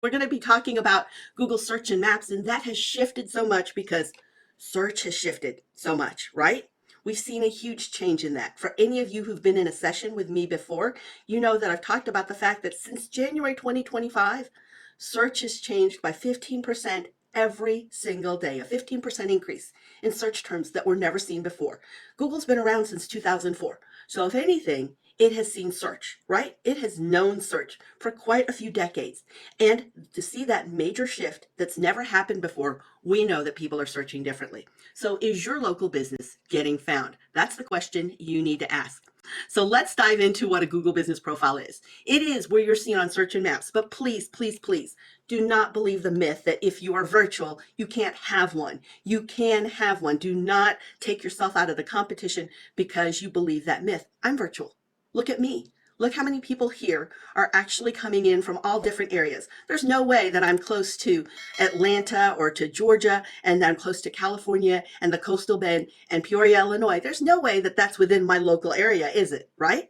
We're going to be talking about Google search and maps, and that has shifted so much because search has shifted so much, right? We've seen a huge change in that. For any of you who've been in a session with me before, you know that I've talked about the fact that since January 2025, search has changed by 15% every single day, a 15% increase in search terms that were never seen before. Google's been around since 2004. So if anything, it has seen search, right? It has known search for quite a few decades. And to see that major shift that's never happened before, we know that people are searching differently. So is your local business getting found? That's the question you need to ask. So let's dive into what a Google Business Profile is. It is where you're seen on search and maps, but please, please, please do not believe the myth that if you are virtual, you can't have one. You can have one. Do not take yourself out of the competition because you believe that myth. I'm virtual. Look at me. Look how many people here are actually coming in from all different areas. There's no way that I'm close to Atlanta or to Georgia and I'm close to California and the coastal bend and Peoria, Illinois. There's no way that that's within my local area, is it? Right?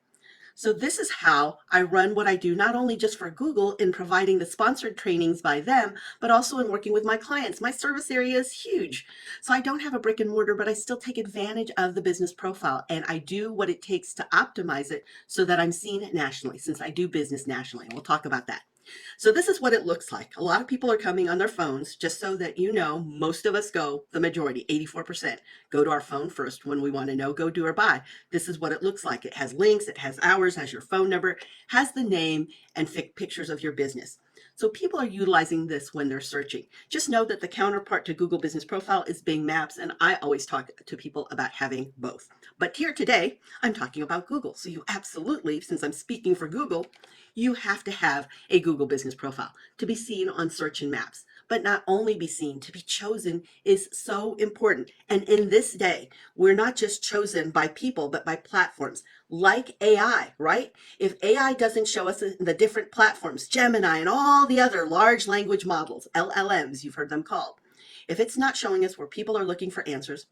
So this is how I run what I do, not only just for Google in providing the sponsored trainings by them, but also in working with my clients. My service area is huge. So I don't have a brick and mortar, but I still take advantage of the business profile and I do what it takes to optimize it so that I'm seen nationally, since I do business nationally. We'll talk about that. So this is what it looks like. A lot of people are coming on their phones, just so that you know, most of us go, the majority, 84%, go to our phone first when we want to know, go do or buy. This is what it looks like. It has links, it has hours, has your phone number, has the name and pictures of your business. So people are utilizing this when they're searching. Just know that the counterpart to Google Business Profile is Bing Maps, and I always talk to people about having both. But here today, I'm talking about Google. So you absolutely, since I'm speaking for Google, you have to have a Google Business Profile to be seen on search and maps. But not only be seen, to be chosen is so important. And in this day, we're not just chosen by people, but by platforms like AI, right? If AI doesn't show us the different platforms, Gemini and all the other large language models, LLMs, you've heard them called, if it's not showing us where people are looking for answers,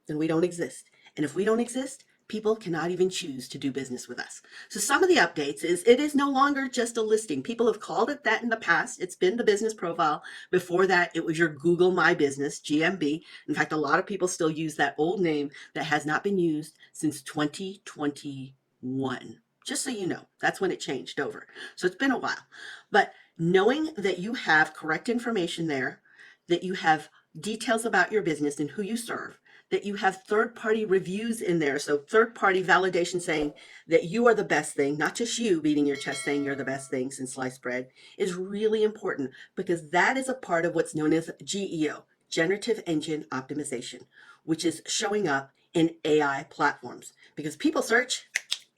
then we don't exist. And if we don't exist, people cannot even choose to do business with us. So some of the updates is it is no longer just a listing. People have called it that in the past. It's been the business profile. Before that, it was your Google My Business, GMB. In fact, a lot of people still use that old name that has not been used since 2021. Just so you know, that's when it changed over. So it's been a while. But knowing that you have correct information there, that you have details about your business and who you serve, that you have third-party reviews in there. So third-party validation saying that you are the best thing, not just you beating your chest saying you're the best thing since sliced bread, is really important because that is a part of what's known as GEO, Generative Engine Optimization, which is showing up in AI platforms because people search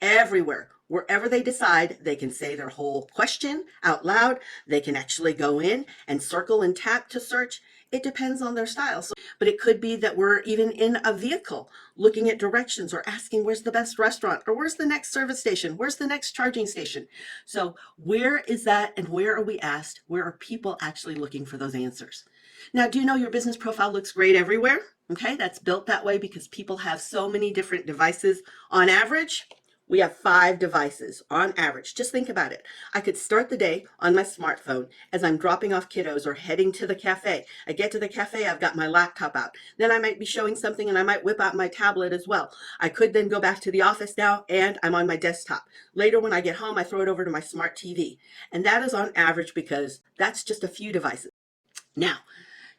everywhere. Wherever they decide, they can say their whole question out loud. They can actually go in and circle and tap to search. It depends on their style. So, but it could be that we're even in a vehicle looking at directions or asking where's the best restaurant or where's the next service station? Where's the next charging station? So where is that and where are we asked? Where are people actually looking for those answers? Now, do you know your business profile looks great everywhere? Okay, that's built that way because people have so many different devices. On average, we have 5 devices on average. Just think about it. I could start the day on my smartphone as I'm dropping off kiddos or heading to the cafe. I get to the cafe, I've got my laptop out. Then I might be showing something and I might whip out my tablet as well. I could then go back to the office now and I'm on my desktop. Later when I get home, I throw it over to my smart TV. And that is on average because that's just a few devices. Now,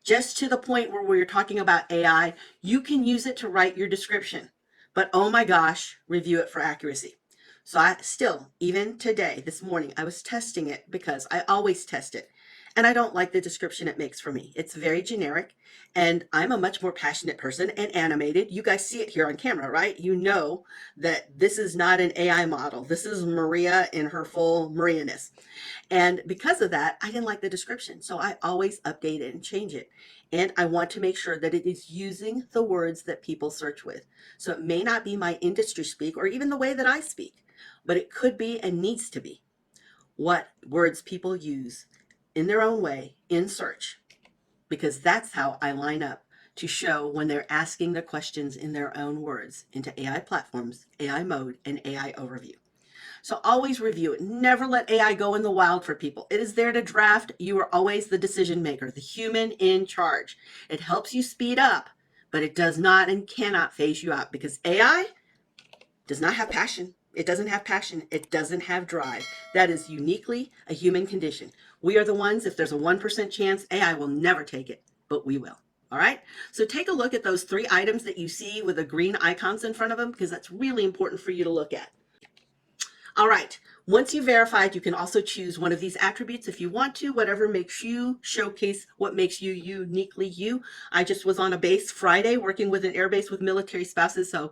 just to the point where we're talking about AI, you can use it to write your description. But oh my gosh, review it for accuracy. So I still, even today, this morning, I was testing it because I always test it. And I don't like the description it makes for me. It's very generic and I'm a much more passionate person and animated. You guys see it here on camera, right? You know that this is not an AI model. This is Maria in her full Maria-ness. And because of that, I didn't like the description. So I always update it and change it. And I want to make sure that it is using the words that people search with. So it may not be my industry speak or even the way that I speak, but it could be and needs to be what words people use in their own way in search, because that's how I line up to show when they're asking the questions in their own words into AI platforms, AI mode, and AI overview. So always review it. Never let AI go in the wild for people. It is there to draft. You are always the decision maker, the human in charge. It helps you speed up, but it does not and cannot phase you out, because AI does not have passion. It doesn't have passion. It doesn't have drive. That is uniquely a human condition. We are the ones, if there's a 1% chance, AI will never take it, but we will. All right. So take a look at those 3 items that you see with the green icons in front of them, because that's really important for you to look at. All right. Once you've verified, you can also choose one of these attributes if you want to, whatever makes you showcase what makes you uniquely you. I just was on a base Friday working with an air base with military spouses. So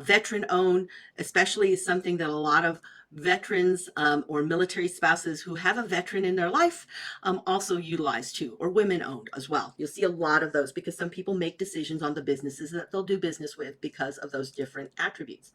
veteran owned, especially, is something that a lot of veterans or military spouses who have a veteran in their life also utilize too, or women owned as well. You'll see a lot of those because some people make decisions on the businesses that they'll do business with because of those different attributes.